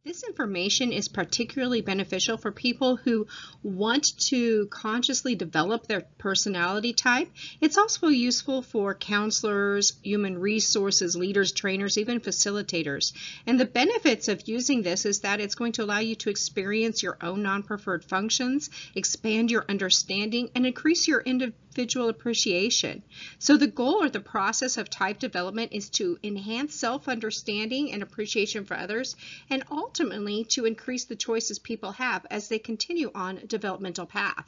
This information is particularly beneficial for people who want to consciously develop their personality type. It's also useful for counselors, human resources leaders, trainers, even facilitators. And the benefits of using this is that it's going to allow you to experience your own non-preferred functions, expand your understanding, and increase your individual appreciation. So the goal or the process of type development is to enhance self-understanding and appreciation for others, and ultimately to increase the choices people have as they continue on a developmental path.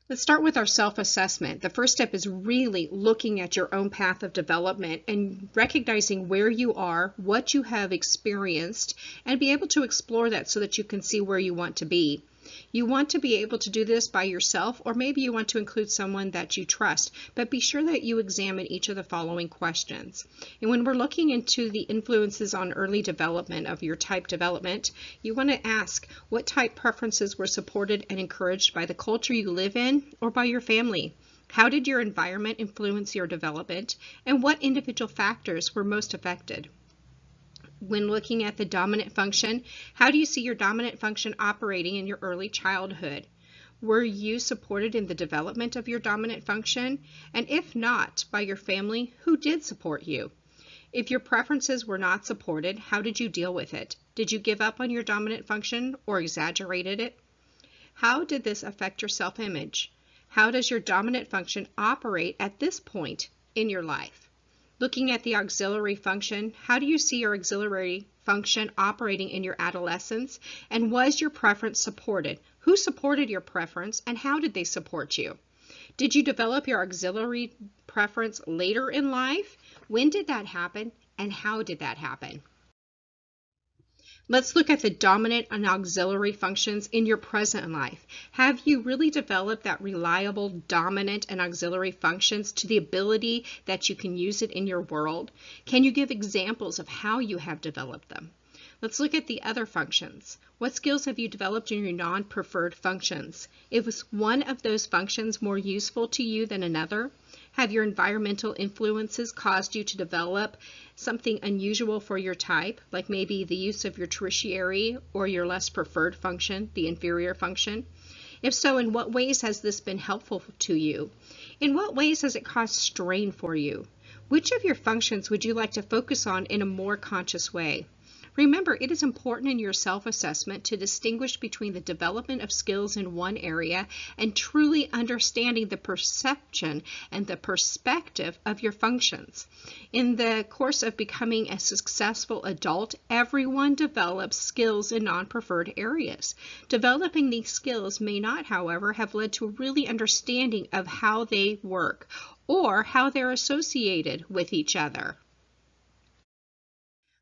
Let's start with our self-assessment. The first step is really looking at your own path of development and recognizing where you are, what you have experienced, and be able to explore that so that you can see where you want to be. You want to be able to do this by yourself, or maybe you want to include someone that you trust, but be sure that you examine each of the following questions. And when we're looking into the influences on early development of your type development, you want to ask what type preferences were supported and encouraged by the culture you live in or by your family. How did your environment influence your development, and what individual factors were most affected? When looking at the dominant function, how do you see your dominant function operating in your early childhood? Were you supported in the development of your dominant function? And if not, by your family, who did support you? If your preferences were not supported, how did you deal with it? Did you give up on your dominant function or exaggerated it? How did this affect your self-image? How does your dominant function operate at this point in your life? Looking at the auxiliary function, how do you see your auxiliary function operating in your adolescence? And was your preference supported? Who supported your preference, and how did they support you? Did you develop your auxiliary preference later in life? When did that happen, and how did that happen? Let's look at the dominant and auxiliary functions in your present life. Have you really developed that reliable dominant and auxiliary functions to the ability that you can use it in your world? Can you give examples of how you have developed them? Let's look at the other functions. What skills have you developed in your non-preferred functions? Was one of those functions more useful to you than another? Have your environmental influences caused you to develop something unusual for your type, like maybe the use of your tertiary or your less preferred function, the inferior function? If so, in what ways has this been helpful to you? In what ways has it caused strain for you? Which of your functions would you like to focus on in a more conscious way? Remember, it is important in your self-assessment to distinguish between the development of skills in one area and truly understanding the perception and the perspective of your functions. In the course of becoming a successful adult, everyone develops skills in non-preferred areas. Developing these skills may not, however, have led to a really understanding of how they work or how they're associated with each other.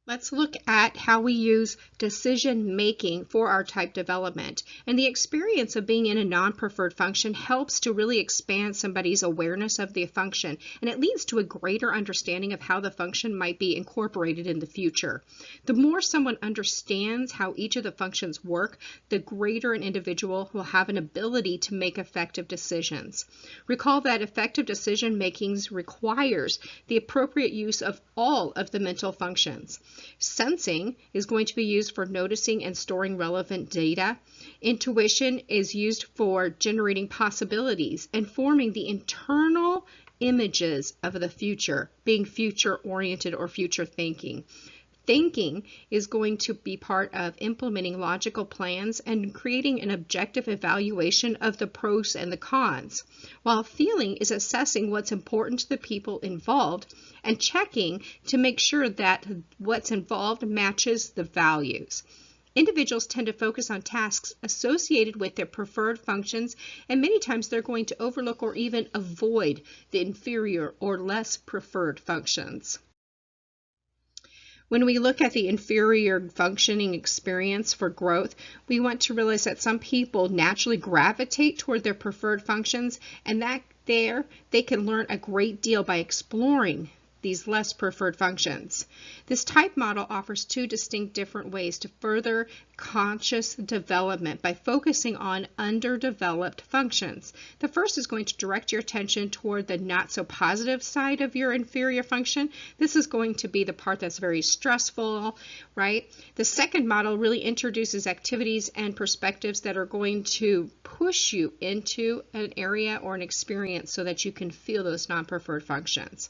Let's look at how we use decision making for our type development. And the experience of being in a non-preferred function helps to really expand somebody's awareness of the function, and it leads to a greater understanding of how the function might be incorporated in the future. The more someone understands how each of the functions work, the greater an individual will have an ability to make effective decisions. Recall that effective decision making requires the appropriate use of all of the mental functions. Sensing is going to be used for noticing and storing relevant data. Intuition is used for generating possibilities and forming the internal images of the future, being future-oriented or future thinking. Thinking is going to be part of implementing logical plans and creating an objective evaluation of the pros and the cons, while feeling is assessing what's important to the people involved and checking to make sure that what's involved matches the values. Individuals tend to focus on tasks associated with their preferred functions, and many times they're going to overlook or even avoid the inferior or less preferred functions. When we look at the inferior functioning experience for growth, we want to realize that some people naturally gravitate toward their preferred functions, and that they can learn a great deal by exploring these less preferred functions. This type model offers two distinct different ways to further conscious development by focusing on underdeveloped functions. The first is going to direct your attention toward the not so positive side of your inferior function. This is going to be the part that's very stressful, right? The second model really introduces activities and perspectives that are going to push you into an area or an experience so that you can feel those non-preferred functions.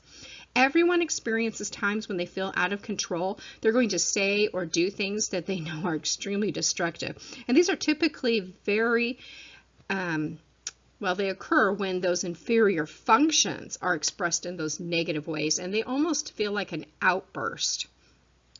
Everyone experiences times when they feel out of control. They're going to say or do things that they know are extremely destructive. And these are typically very, they occur when those inferior functions are expressed in those negative ways, and they almost feel like an outburst.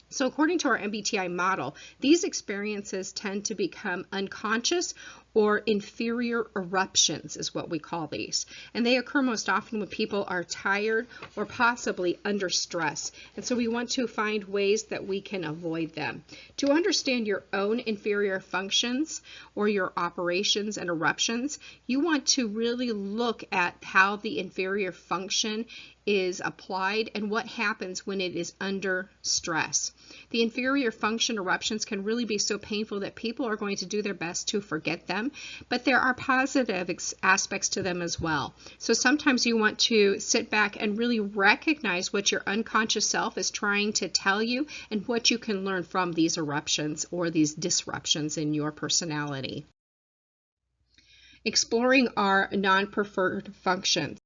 So according to our MBTI model, these experiences tend to become unconscious or inferior eruptions is what we call these. And they occur most often when people are tired or possibly under stress. And so we want to find ways that we can avoid them. To understand your own inferior functions or your operations and eruptions, you want to really look at how the inferior function is applied and what happens when it is under stress. The inferior function eruptions can really be so painful that people are going to do their best to forget them, but there are positive aspects to them as well. So sometimes you want to sit back and really recognize what your unconscious self is trying to tell you and what you can learn from these eruptions or these disruptions in your personality. Exploring our non-preferred functions.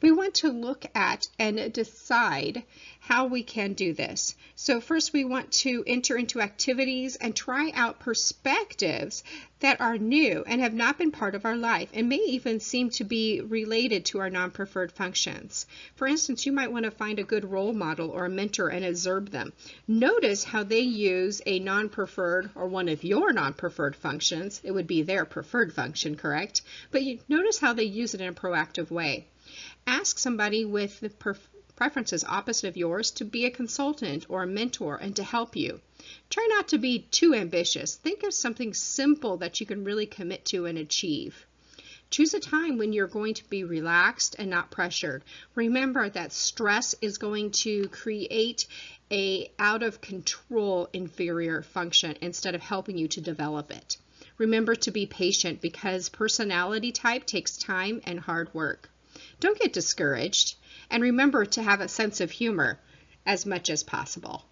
We want to look at and decide how we can do this. So first we want to enter into activities and try out perspectives that are new and have not been part of our life and may even seem to be related to our non-preferred functions. For instance, you might want to find a good role model or a mentor and observe them. Notice how they use a non-preferred or one of your non-preferred functions. It would be their preferred function, correct? But you notice how they use it in a proactive way. Ask somebody with the preferences opposite of yours to be a consultant or a mentor and to help you. Try not to be too ambitious. Think of something simple that you can really commit to and achieve. Choose a time when you're going to be relaxed and not pressured. Remember that stress is going to create a out of control inferior function instead of helping you to develop it. Remember to be patient because personality type takes time and hard work. Don't get discouraged, and remember to have a sense of humor as much as possible.